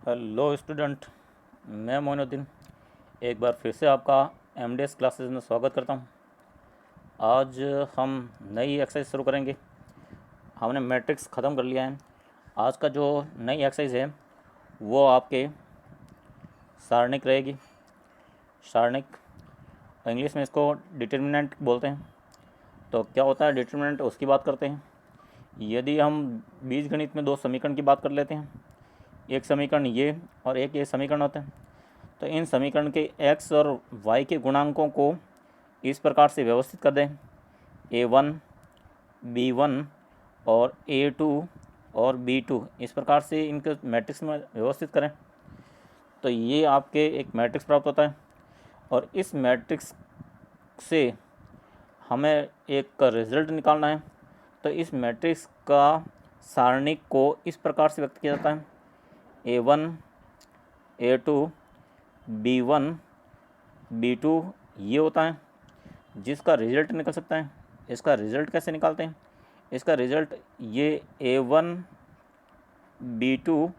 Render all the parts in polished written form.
Hello student, मैं मोइनुद्दीन एक बार फिर से आपका एमडीएस क्लासेस में स्वागत करता हूं। आज हम नई एक्सरसाइज शुरू करेंगे। हमने मैट्रिक्स ख़त्म कर लिया है। आज का जो नई एक्सरसाइज है वो आपके सारणिक रहेगी। सारणिक इंग्लिश में इसको डिटर्मिनेंट बोलते हैं। तो क्या होता है डिटर्मिनेंट, उसकी बात करते हैं। यदि हम बीजगणित में दो समीकरण की बात कर लेते हैं, एक समीकरण ये और एक ये समीकरण होते हैं, तो इन समीकरण के x और y के गुणांकों को इस प्रकार से व्यवस्थित कर दें, a1 b1 और a2 और b2, इस प्रकार से इनके मैट्रिक्स में व्यवस्थित करें तो ये आपके एक मैट्रिक्स प्राप्त होता है। और इस मैट्रिक्स से हमें एक रिजल्ट निकालना है। तो इस मैट्रिक्स का सारणिक को इस प्रकार से व्यक्त किया जाता है, a1 a2 b1 b2 ये होता है जिसका रिजल्ट निकल सकता है। इसका रिजल्ट कैसे निकालते हैं? इसका रिजल्ट ये a1 b2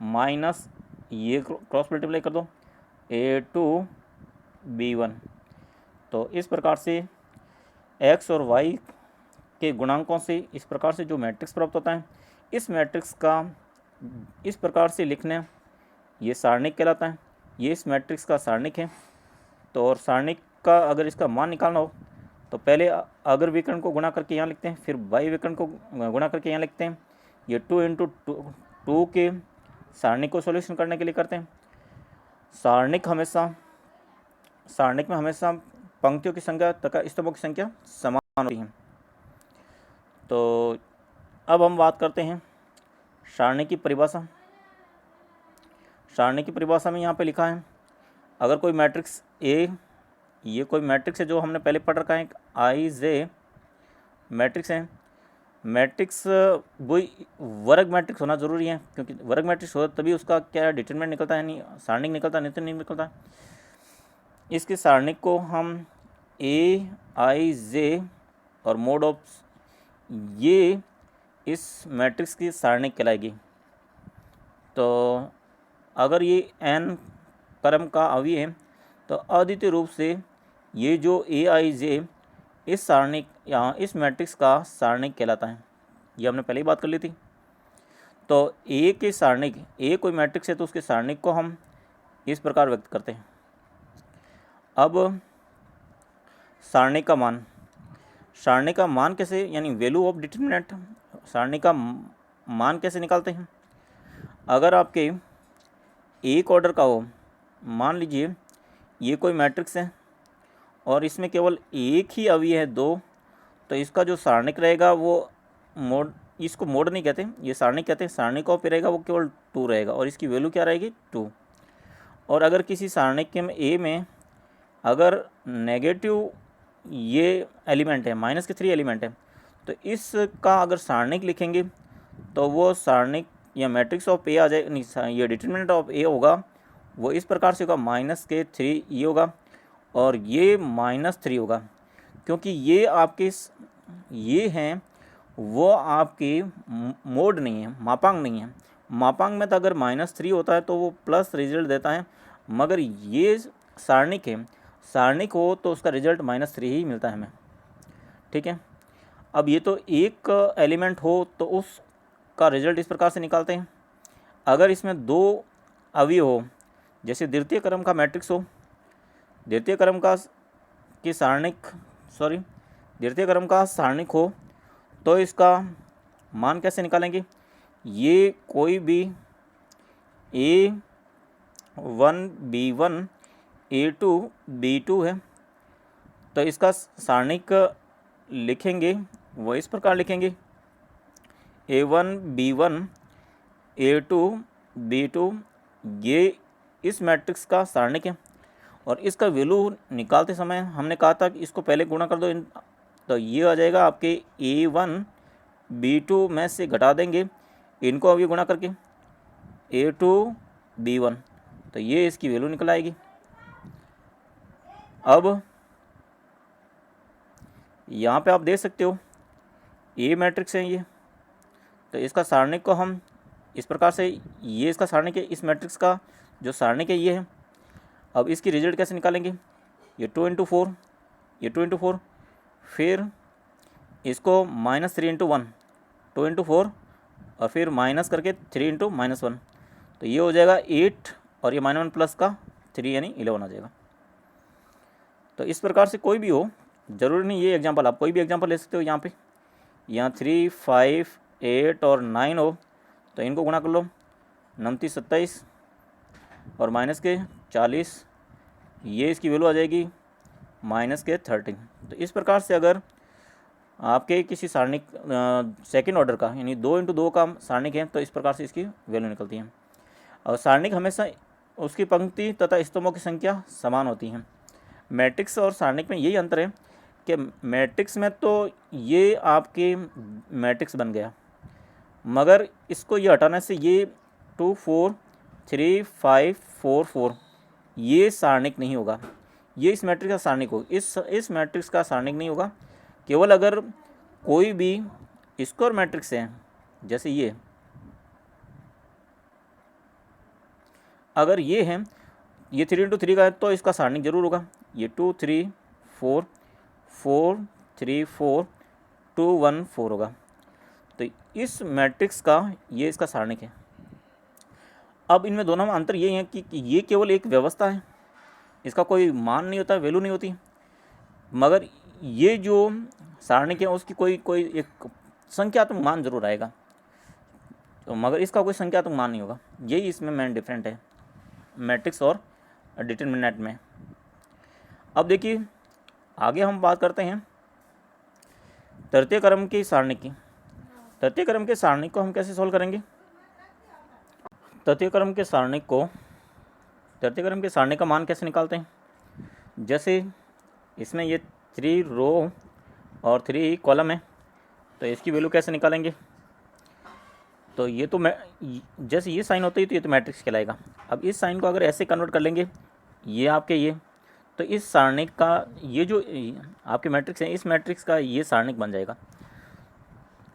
माइनस ये क्रॉस मल्टीप्लाई कर दो a2 b1। तो इस प्रकार से x और y के गुणांकों से इस प्रकार से जो मैट्रिक्स प्राप्त होता है, इस मैट्रिक्स का इस प्रकार से लिखने ये सारणिक कहलाता है। ये इस मैट्रिक्स का सारणिक है। तो और सारणिक का अगर इसका मान निकालना हो तो पहले अगर विकर्ण को गुणा करके यहाँ लिखते हैं, फिर बाई विकर्ण को गुणा करके यहाँ लिखते हैं। ये 2 इंटू टू के सारणिक को सॉल्यूशन करने के लिए करते हैं। सारणिक में हमेशा पंक्तियों की संख्या तथा स्तंभों की संख्या समान होती है। तो अब हम बात करते हैं सारणिक की परिभाषा। सारणिक की परिभाषा में यहाँ पे लिखा है, अगर कोई मैट्रिक्स ए, ये कोई मैट्रिक्स है जो हमने पहले पढ़ रखा है, एक आई जे मैट्रिक्स है। मैट्रिक्स वही वर्ग मैट्रिक्स होना ज़रूरी है, क्योंकि वर्ग मैट्रिक्स हो तभी उसका क्या डिटरमिनेंट निकलता है, नहीं सारणिक निकलता, नहीं तो नहीं निकलता। इसके सारणिक को हम ए आई जे और मोड ऑफ ये इस मैट्रिक्स की सारणिक कहलाएगी। तो अगर ये n क्रम का अवयव है तो अद्वितीय रूप से ये जो ए आई जे इस सारणिक यहाँ इस मैट्रिक्स का सारणिक कहलाता है। ये हमने पहले ही बात कर ली थी। तो ए के सारणिक, ए कोई मैट्रिक्स है तो उसके सारणिक को हम इस प्रकार व्यक्त करते हैं। अब सारणिक का मान, सारणिक का मान कैसे, यानी वैल्यू ऑफ डिटरमिनेंट, सारणिक का मान कैसे निकालते हैं? अगर आपके एक ऑर्डर का हो, मान लीजिए ये कोई मैट्रिक्स है और इसमें केवल एक ही अवयव है दो, तो इसका जो सारणिक रहेगा वो मोड, इसको मोड नहीं कहते, ये सारणिक कहते हैं। सारणिक ऑफ रहेगा वो केवल 2 रहेगा और इसकी वैल्यू क्या रहेगी 2। और अगर किसी सारणिक के ए में अगर नेगेटिव ये एलिमेंट है, माइनस के 3 एलिमेंट है, तो इसका अगर सारणिक लिखेंगे तो वो सारणिक या मैट्रिक्स ऑफ ए आ जाए, नहीं ये डिटरमिनेंट ऑफ ए होगा वो इस प्रकार से होगा, माइनस के 3 ये होगा और ये -3 होगा, क्योंकि ये आपके ये हैं वो आपके मोड नहीं है, मापांक नहीं है। मापांक में तो अगर -3 होता है तो वो प्लस रिजल्ट देता है, मगर ये सारणिक है, सारणिक हो तो उसका रिजल्ट -3 ही मिलता है हमें। ठीक है। अब ये तो एक एलिमेंट हो तो उसका रिजल्ट इस प्रकार से निकालते हैं। अगर इसमें दो अवयव हो, जैसे द्वितीय क्रम का मैट्रिक्स हो, द्वितीय क्रम का की सारणिक द्वितीय क्रम का सारणिक हो तो इसका मान कैसे निकालेंगे? ये कोई भी a1 b1 a2 b2 है तो इसका सारणिक लिखेंगे वो इस प्रकार लिखेंगे, a1 b1 a2 b2, ये इस मैट्रिक्स का सारणिक है। और इसका वैल्यू निकालते समय हमने कहा था कि इसको पहले गुणा कर दो, तो ये आ जाएगा आपके a1 b2 में से घटा देंगे इनको अभी गुणा करके a2 b1, तो ये इसकी वैल्यू निकल आएगी। अब यहाँ पे आप देख सकते हो ए मैट्रिक्स है ये, तो इसका सारणिक को हम इस प्रकार से ये इसका सारणिक है, इस मैट्रिक्स का जो सारणिक है ये है। अब इसकी रिजल्ट कैसे निकालेंगे, ये 2 इंटू 4, ये 2 इंटू 4, फिर इसको -3 इंटू 1, 2 इंटू 4 और फिर माइनस करके 3 इंटू -1, तो ये हो जाएगा 8 और ये -1 प्लस का 3 यानी 11 आ जाएगा। तो इस प्रकार से कोई भी हो, ज़रूरी नहीं ये एग्जांपल, आप कोई भी एग्जांपल ले सकते हो। यहाँ पे यहाँ 3, 5, 8 और 9 हो तो इनको गुणा कर लो, 29, 27 और माइनस के 40, ये इसकी वैल्यू आ जाएगी -13। तो इस प्रकार से अगर आपके किसी सारणिक सेकंड ऑर्डर का यानी 2 इंटू 2 का सारणिक है तो इस प्रकार से इसकी वैल्यू निकलती है। और सारणिक हमेशा उसकी पंक्ति तथा स्तंभों की संख्या समान होती है। मैट्रिक्स और सारणिक में यही अंतर है कि मैट्रिक्स में तो ये आपके मैट्रिक्स बन गया, मगर इसको ये हटाने से ये 2, 4, 3, 5, 4, 4 ये सारणिक नहीं होगा, ये इस मैट्रिक्स का सारणिक होगा। इस मैट्रिक्स का सारणिक नहीं होगा केवल अगर कोई भी स्क्वायर मैट्रिक्स है, जैसे ये, अगर ये है, ये 3 इंटू 3 का है तो इसका सारणिक जरूर होगा। ये 2, 3, 4, 4, 3, 4, 2, 1, 4 होगा। तो इस मैट्रिक्स का ये इसका सारणिक है। अब इनमें दोनों में अंतर ये है कि ये केवल एक व्यवस्था है, इसका कोई मान नहीं होता, वैल्यू नहीं होती, मगर ये जो सारणिक है उसकी कोई एक संख्यात्मक मान जरूर आएगा, तो मगर इसका कोई संख्यात्मक मान नहीं होगा। यही इसमें मेन डिफरेंट है मैट्रिक्स और डिटरमिनेंट में। अब देखिए आगे हम बात करते हैं तृतीय क्रम की सारणिक की। तृतीय क्रम के सारणिक को हम कैसे सॉल्व करेंगे? तृतीय क्रम के सारणिक का मान कैसे निकालते हैं? जैसे इसमें ये 3 रो और 3 कॉलम है, तो इसकी वैल्यू कैसे निकालेंगे? तो ये तो जैसे ये साइन होता है तो ये तो मैट्रिक्स कहलाएगा। अब इस साइन को अगर ऐसे कन्वर्ट कर लेंगे, ये आपके ये, तो इस सारणिक का ये जो आपके मैट्रिक्स है, इस मैट्रिक्स का ये सारणिक बन जाएगा।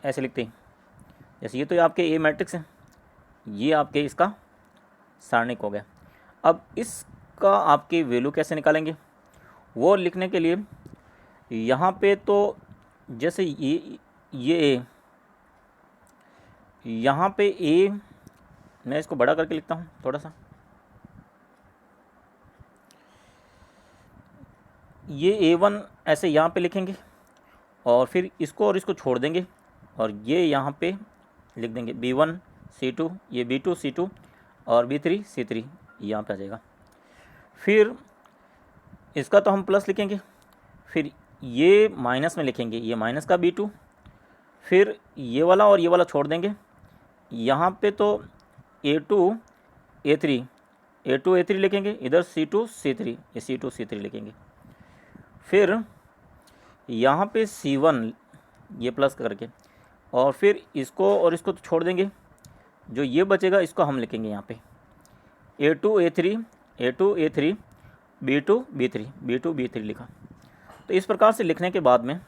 ऐसे लिखते हैं, जैसे ये तो आपके ए मैट्रिक्स है, ये आपके इसका सारणिक हो गया। अब इसका आपके वैल्यू कैसे निकालेंगे वो लिखने के लिए यहाँ पे तो जैसे ये यहाँ पे ए, मैं इसको बड़ा करके लिखता हूँ थोड़ा सा, ये A1 ऐसे यहाँ पे लिखेंगे और फिर इसको और इसको छोड़ देंगे और ये यहाँ पे लिख देंगे B1 C2, ये B2 C2 और B3 C3 यहाँ पे आ जाएगा। फिर इसका तो हम प्लस लिखेंगे, फिर ये माइनस में लिखेंगे, ये माइनस का B2, फिर ये वाला और ये वाला छोड़ देंगे। यहाँ पे तो A2 A3 लिखेंगे, इधर C2 C3, ये C2 C3 लिखेंगे। फिर यहाँ पे C1 ये प्लस करके, और फिर इसको और इसको तो छोड़ देंगे, जो ये बचेगा इसको हम लिखेंगे यहाँ पे A2 A3 B2 B3 लिखा। तो इस प्रकार से लिखने के बाद में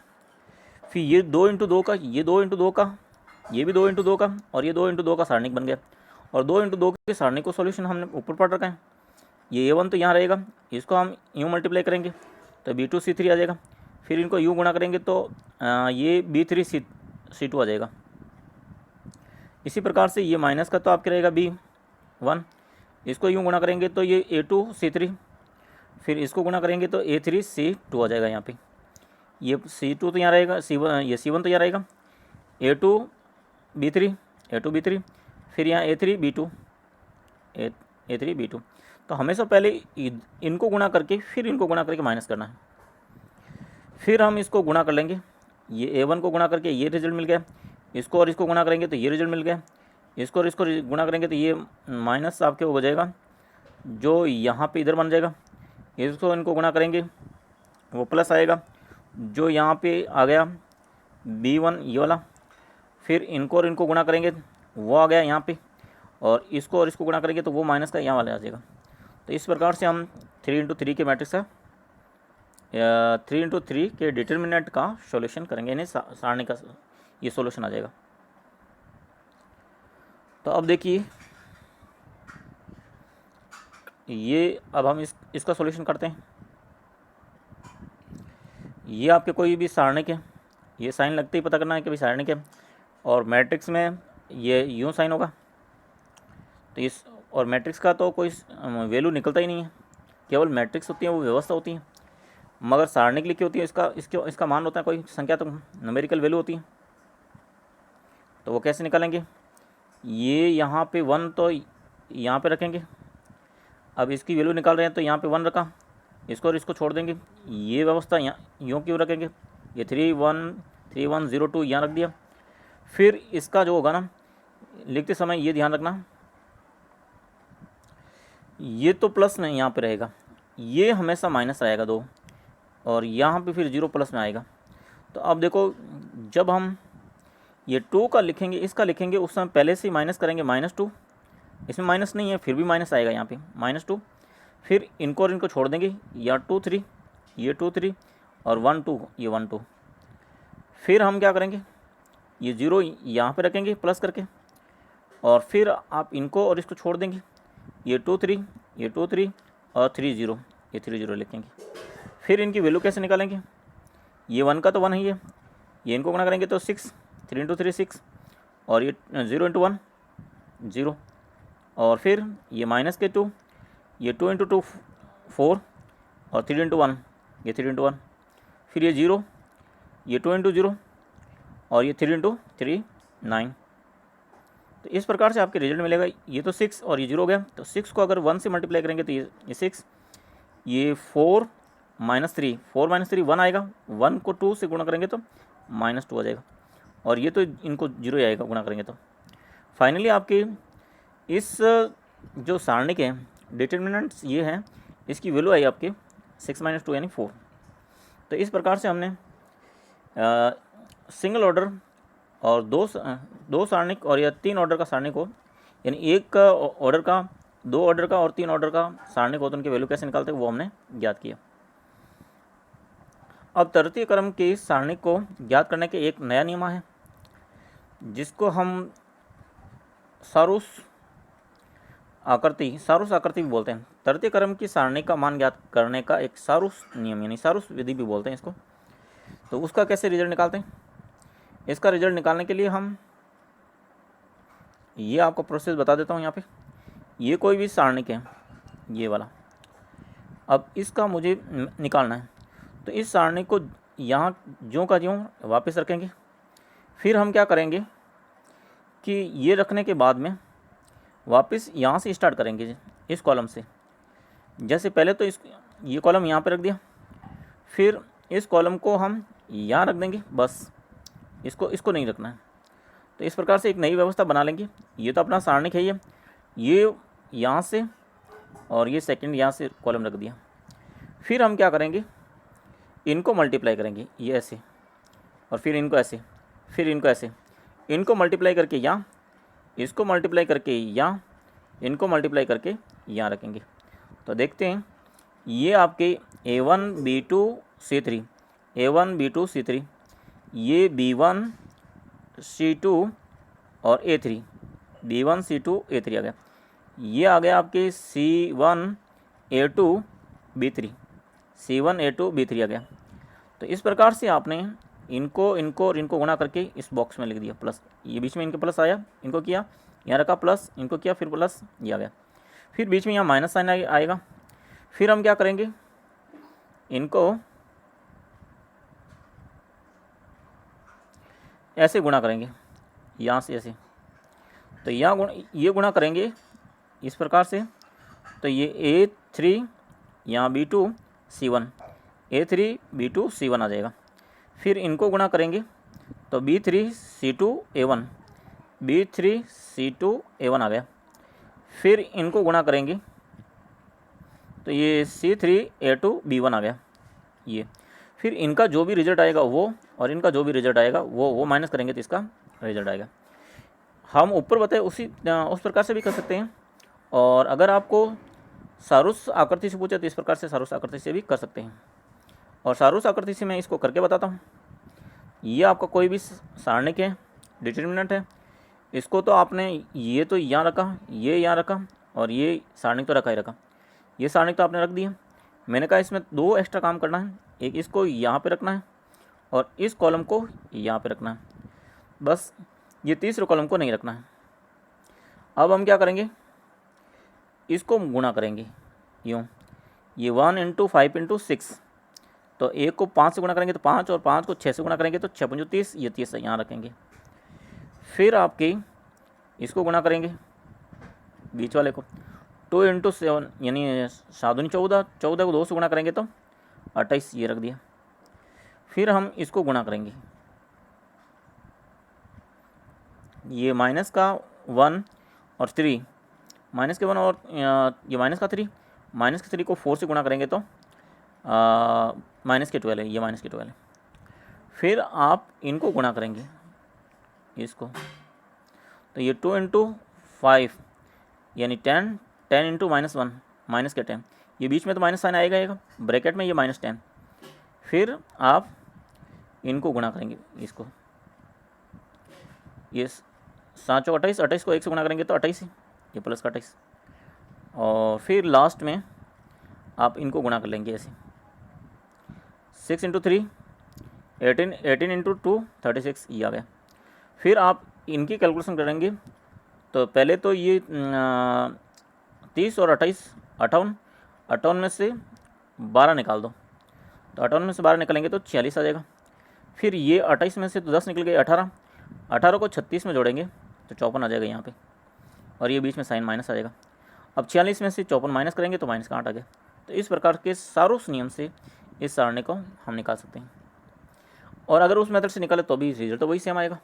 फिर ये 2 इंटू 2 का, ये 2 इंटू 2 का, ये भी 2 इंटू 2 का और ये 2 इंटू 2 का सारणिक बन गया। और 2 इंटू 2 के सारणिक को सॉल्यूशन हमने ऊपर पढ़ रखा है। ये A1 तो यहाँ रहेगा, इसको हम यूँ मल्टीप्लाई करेंगे तो B2 C3 आ जाएगा। फिर इनको यूँ गुणा करेंगे तो ये B3 C2 आ जाएगा। इसी प्रकार से ये माइनस का तो आपके रहेगा B1, इसको यूँ गुणा करेंगे तो ये A2 C3, फिर इसको गुणा करेंगे तो A3 C2 आ जाएगा। यहाँ पे ये C2 तो यहाँ रहेगा, ये C1 तो यहाँ रहेगा, A2 B3, फिर यहाँ A3 B2, तो हमेशा पहले इनको गुणा करके फिर इनको गुणा करके माइनस करना है। फिर हम इसको गुणा कर लेंगे, ये A1 को गुणा करके ये रिजल्ट मिल गया, इसको और इसको गुणा करेंगे तो ये रिजल्ट मिल गया, इसको और इसको गुणा करेंगे तो ये माइनस आपके हो जाएगा, जो यहाँ पे इधर बन जाएगा। इसको इनको गुणा करेंगे वो प्लस आएगा, जो यहाँ पे आ गया B1 ये वाला। फिर इनको और इनको गुणा करेंगे वो आ गया यहाँ पे, और इसको और इसको गुणा करेंगे तो वो माइनस का यहाँ वाला आ जाएगा। तो इस प्रकार से हम 3 इंटू 3 के मैट्रिक्स का 3 इंटू 3 के डिटर्मिनेंट का सॉल्यूशन करेंगे, यानी सारणी का ये सॉल्यूशन आ जाएगा। तो अब देखिए ये, अब हम इसका सॉल्यूशन करते हैं। ये आपके कोई भी सारणिक है, ये साइन लगते ही पता करना है कि भाई सारणिक है, और मैट्रिक्स में ये यूँ साइन होगा। तो इस और मैट्रिक्स का तो कोई वैल्यू निकलता ही नहीं है, केवल मैट्रिक्स होती है वो व्यवस्था होती है, मगर सारणिक लिखी होती है इसका मान होता है कोई संख्या, तो न्यूमेरिकल वैल्यू होती है। तो वो कैसे निकालेंगे, ये यहाँ पे 1 तो यहाँ पे रखेंगे। अब इसकी वैल्यू निकाल रहे हैं तो यहाँ पे 1 रखा, इसको और इसको छोड़ देंगे। ये व्यवस्था यहाँ यूँ क्यों रखेंगे, ये 3 1 3 1 0 2 यहाँ रख दिया। फिर इसका जो होगा ना, लिखते समय ये ध्यान रखना, ये तो प्लस में यहाँ पे रहेगा, ये हमेशा माइनस आएगा 2, और यहाँ पे फिर 0 प्लस में आएगा। तो अब देखो, जब हम ये 2 का लिखेंगे, इसका लिखेंगे, उस समय पहले से ही माइनस करेंगे, -2, इसमें माइनस नहीं है फिर भी माइनस आएगा यहाँ पे -2। फिर इनको और इनको छोड़ देंगे, या 2 3, ये 2 3 और 1 2, ये 1 2। फिर हम क्या करेंगे, ये 0 यहाँ पे रखेंगे प्लस करके, और फिर आप इनको और इसको छोड़ देंगे, ये 2 3, ये 2 3 और 3 0, ये 3 0 लिखेंगे। फिर इनकी वैल्यू कैसे निकालेंगे, ये 1 का तो 1 ही है, ये इनको गुणा करेंगे तो 6, 3 × 3 6, और ये 0 × 1 0, और फिर ये -2, ये 2 × 2 4, और 3 × 1, ये 3 × 1, फिर ये 0, ये 2 × 0, और ये 3 × 3 9। तो इस प्रकार से आपके रिजल्ट मिलेगा। ये तो 6 और ये 0 हो गया, तो 6 को अगर 1 से मल्टीप्लाई करेंगे तो ये 6, ये 4 -3, 4 -3 1 आएगा, 1 को 2 से गुणा करेंगे तो -2 आ जाएगा, और ये तो इनको 0 ही आएगा गुणा करेंगे तो। फाइनली आपके इस जो सारणिक है, डिटर्मिनेंट्स ये हैं, इसकी वैल्यू आई आपके 6 - 2 यानी 4। तो इस प्रकार से हमने सिंगल ऑर्डर और दो सारणिक और या 3 ऑर्डर का सारणिक हो, यानी एक ऑर्डर का, 2 ऑर्डर का और 3 ऑर्डर का सारणिक हो, तो उनकी वैल्यू कैसे निकालते हैं वो हमने ज्ञात किया। अब तृतीय क्रम के सारणिक को ज्ञात करने के एक नया नियम है, जिसको हम सारूस आकृति भी बोलते हैं। तृतीय क्रम की सारणी का मान ज्ञात करने का एक सारूस नियम यानी सारूस विधि भी बोलते हैं इसको। तो उसका कैसे रिजल्ट निकालते हैं, इसका रिजल्ट निकालने के लिए हम ये आपको प्रोसेस बता देता हूँ। यहाँ पे ये कोई भी सारणिक है, ये वाला, अब इसका मुझे निकालना है, तो इस सारणिक को यहाँ ज्यों का ज्यों वापस रखेंगे। फिर हम क्या करेंगे कि ये रखने के बाद में वापस यहाँ से स्टार्ट करेंगे, इस कॉलम से। जैसे पहले तो ये कॉलम यहाँ पे रख दिया, फिर इस कॉलम को हम यहाँ रख देंगे, बस इसको नहीं रखना है। तो इस प्रकार से एक नई व्यवस्था बना लेंगे। ये तो अपना सारणिक है, ये यहाँ से और ये सेकंड यहाँ से कॉलम रख दिया। फिर हम क्या करेंगे, इनको मल्टीप्लाई करेंगे, ये ऐसे, और फिर इनको ऐसे, फिर इनको ऐसे, इनको मल्टीप्लाई करके यहाँ, इसको मल्टीप्लाई करके यहाँ, इनको मल्टीप्लाई करके यहाँ रखेंगे। तो देखते हैं, ये आपके A1 B2 C3, A1 B2 C3, ये B1 C2 और A3, B1 C2 A3 आ गया। ये आ गया आपके C1 A2 B3, C1 A2 B3 आ गया। तो इस प्रकार से आपने इनको और इनको गुणा करके इस बॉक्स में लिख दिया प्लस, ये बीच में इनके प्लस आया, इनको किया, यहाँ रखा प्लस, इनको किया, फिर प्लस, ये आ गया। फिर बीच में यहाँ माइनस साइन आएगा। फिर हम क्या करेंगे, इनको ऐसे गुणा करेंगे, यहाँ से ऐसे, तो ये गुणा करेंगे इस प्रकार से। तो ये A3 यहाँ B2 C1, A3 B2 C1 आ जाएगा। फिर इनको गुणा करेंगे तो B3 C2 A1, B3 C2 A1 आ गया। फिर इनको गुणा करेंगे तो ये C3 A2 B1 आ गया ये। फिर इनका जो भी रिजल्ट आएगा वो, और इनका जो भी रिजल्ट आएगा वो माइनस करेंगे तो इसका रिजल्ट आएगा। हम ऊपर बताए उस प्रकार से भी कर सकते हैं, और अगर आपको सारूस आकृति से पूछे तो इस प्रकार से सारूस आकृति से भी कर सकते हैं। और सारूस आकृति से मैं इसको करके बताता हूँ। ये आपका कोई भी सारणिक है, डिटर्मिनेंट है, इसको तो आपने ये तो यहाँ रखा, ये यहाँ रखा, और ये सारणिक तो रखा ही रखा, ये सारणिक तो आपने रख दिया। मैंने कहा इसमें 2 एक्स्ट्रा काम करना है, एक इसको यहाँ पे रखना है और इस कॉलम को यहाँ पे रखना है, बस ये तीसरे कॉलम को नहीं रखना है। अब हम क्या करेंगे, इसको गुणा करेंगे यूँ, ये 1 × 5 × 6, तो 1 को 5 से गुणा करेंगे तो 5, और 5 को 6 से गुणा करेंगे तो 6 × 5 = 30, ये 30 यहाँ रखेंगे। फिर आपके इसको गुणा करेंगे बीच वाले को, 2 × 7 यानी 7 × 14, 14 को 2 से गुणा करेंगे तो 28, ये रख दिया। फिर हम इसको गुणा करेंगे, ये माइनस का 1 और 3, माइनस के 1 और ये माइनस का 3, माइनस के 3 को 4 से गुणा करेंगे तो माइनस के 12 है, ये माइनस के 12 है। फिर आप इनको गुणा करेंगे इसको, तो ये 2 × 5 यानी 10, 10 × -1 माइनस के 10, ये बीच में तो माइनस साइन आएगा ब्रैकेट में, ये -10। फिर आप इनको गुणा करेंगे इसको, ये 7 × 28, 28 को 1 से गुणा करेंगे तो 28 ही, ये प्लस का 28। और फिर लास्ट में आप इनको गुणा कर लेंगे ऐसे, 6 × 3 18, 18 × 2 36, ये आ गया। फिर आप इनकी कैलकुलेशन करेंगे, तो पहले तो ये 30 और 28 58, 58 में से 12 निकाल दो, तो 58 में से 12 निकालेंगे तो 46 आ जाएगा। फिर ये 28 में से तो 10 निकल गए, 18, 18 को 36 में जोड़ेंगे तो 54 आ जाएगा यहाँ पे, और ये बीच में साइन माइनस आ जाएगा। अब 46 में से 54 माइनस करेंगे तो -8 आ गया। तो इस प्रकार के सारोस नियम से इस सारणी को हम निकाल सकते हैं, और अगर उस मेथड से निकाले तो भी रिजल्ट तो वही सेम आएगा।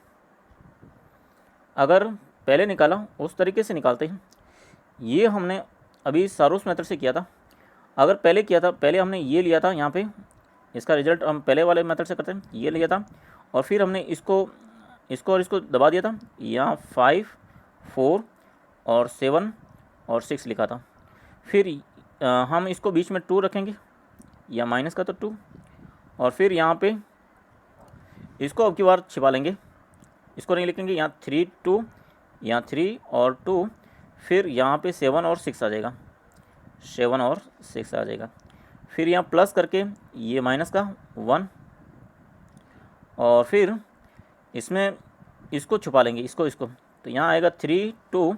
अगर पहले निकाला उस तरीके से निकालते हैं, ये हमने अभी सारोस मेथड से किया था। अगर पहले किया था, पहले हमने ये लिया था यहाँ पे, इसका रिजल्ट हम पहले वाले मेथड से करते हैं, ये लिया था, और फिर हमने इसको और इसको दबा दिया था, यहाँ 5, 4 और 7 और 6 लिखा था। फिर हम इसको बीच में 2 रखेंगे, या माइनस का तो 2, और फिर यहाँ पे इसको अब की बार छिपा लेंगे, इसको नहीं लिखेंगे, यहाँ 3, 2, यहाँ 3 और 2, फिर यहाँ पे 7 और 6 आ जाएगा, 7 और 6 आ जाएगा। फिर यहाँ प्लस करके ये माइनस का 1, और फिर इसमें इसको छुपा लेंगे, इसको, तो यहाँ आएगा 3, 2,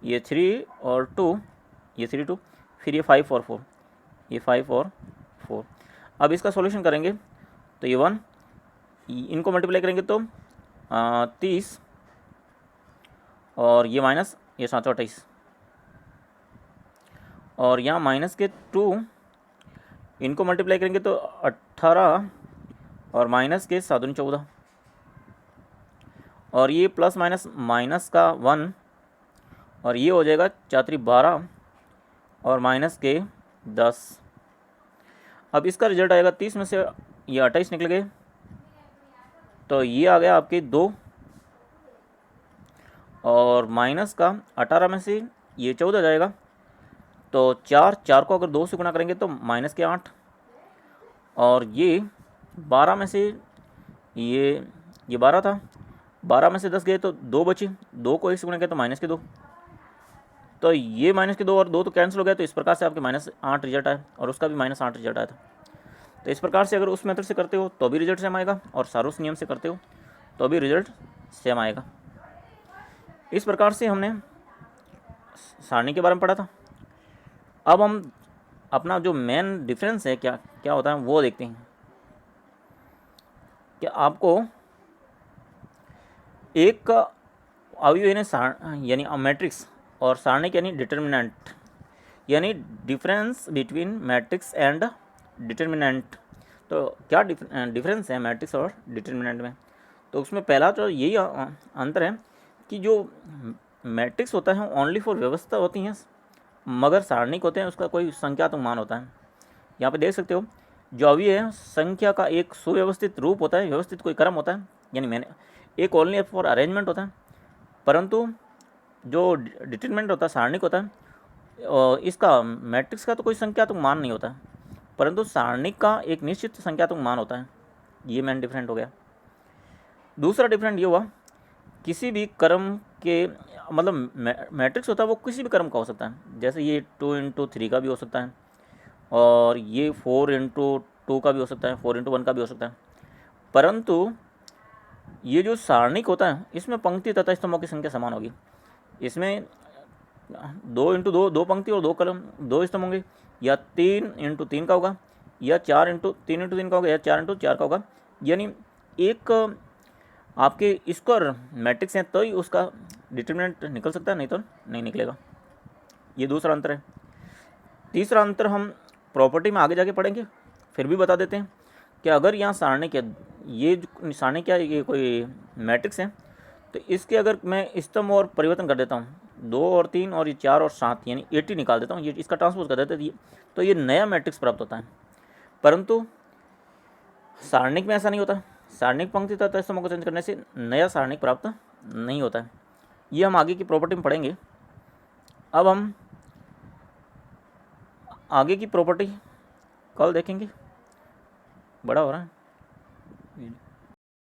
ये 3 और 2, ये 3, 2, फिर ये 5 और 4, ये 5 और 4। अब इसका सॉल्यूशन करेंगे तो ये 1, इनको मल्टीप्लाई करेंगे तो 30, और ये माइनस, ये 728, और यहाँ माइनस के 2, इनको मल्टीप्लाई करेंगे तो 18, और माइनस के 7 × 14, और ये प्लस माइनस माइनस का 1, और ये हो जाएगा 4 × 12 और माइनस के 10। अब इसका रिजल्ट आएगा 30 में से ये 28 निकल गए, तो ये आ गया आपके 2, और माइनस का 18 में से ये 14 जाएगा, तो 4 को अगर 2 से गुणा करेंगे तो माइनस के 8, और ये 12 में से ये 12 था, 12 में से 10 गए तो 2 बचे, 2 को 1 से गुणा किया तो माइनस के 2, तो ये माइनस के 2 और 2 तो कैंसिल हो गया। तो इस प्रकार से आपके -8 रिजल्ट आया, और उसका भी -8 रिजल्ट आया था। तो इस प्रकार से अगर उस मेथड से करते हो तो भी रिजल्ट सेम आएगा, और सारोस नियम से करते हो तो भी रिजल्ट सेम आएगा। इस प्रकार से हमने सारणी के बारे में पढ़ा था। अब हम अपना जो मेन डिफरेंस है क्या क्या होता है वो देखते हैं। कि आपको एक का अवयव यानी मैट्रिक्स और सारणिक यानी डिटर्मिनेंट, यानी difference between matrix and determinant. तो क्या डिफरेंस है मैट्रिक्स और डिटर्मिनेंट में? तो उसमें पहला तो यही अंतर है कि जो मैट्रिक्स होता है ओनली फॉर व्यवस्था होती हैं, मगर सारणिक होते हैं उसका कोई संख्यात्मक मान होता है। यहाँ पे देख सकते हो जो अवयव है संख्या का एक सुव्यवस्थित रूप होता है, व्यवस्थित कोई क्रम होता है, यानी मैंने एक ओनली फॉर अरेंजमेंट होता है। परंतु जो डिटरमिनेंट होता है सारणिक होता है, इसका मैट्रिक्स का तो कोई संख्यात्मक मान नहीं होता है, परंतु सारणिक का एक निश्चित संख्यात्मक मान होता है। ये मेन डिफरेंट हो गया। दूसरा डिफरेंट ये हुआ किसी भी क्रम के मतलब मैट्रिक्स होता है वो किसी भी क्रम का हो सकता है, जैसे ये 2 × 3 का भी हो सकता है, और ये 4 × 2 का भी हो सकता है, 4 × 1 का भी हो सकता है। परंतु ये जो सारणिक होता है इसमें पंक्ति तथा स्तंभों की संख्या समान होगी। इसमें 2 × 2 2 पंक्ति और 2 कॉलम 2 स्तंभ होंगे, या 3 × 3 का होगा, या 3 × 3 का होगा, या 4 × 4 का होगा। यानी एक आपके स्क्वायर मैट्रिक्स हैं तो ही उसका डिटरमिनेंट निकल सकता है, नहीं तो नहीं निकलेगा। ये दूसरा अंतर है। तीसरा अंतर हम प्रॉपर्टी में आगे जाके पढ़ेंगे, फिर भी बता देते हैं कि अगर यहाँ सारणी क्या, ये जो सारणी क्या, ये कोई मैट्रिक्स है, तो इसके अगर मैं स्तंभ और परिवर्तन कर देता हूँ, 2 और 3 और ये 4 और 7 यानी 80 निकाल देता हूँ, ये इसका ट्रांसपोज कर देते हैं, तो ये नया मैट्रिक्स प्राप्त होता है। परंतु सारणिक में ऐसा नहीं होता। सारणिक पंक्ति तथा स्तंभों को चेंज करने से नया सारणिक प्राप्त नहीं होता है। ये हम आगे की प्रॉपर्टी में पढ़ेंगे। अब हम आगे की प्रॉपर्टी कल देखेंगे, बड़ा हो रहा है।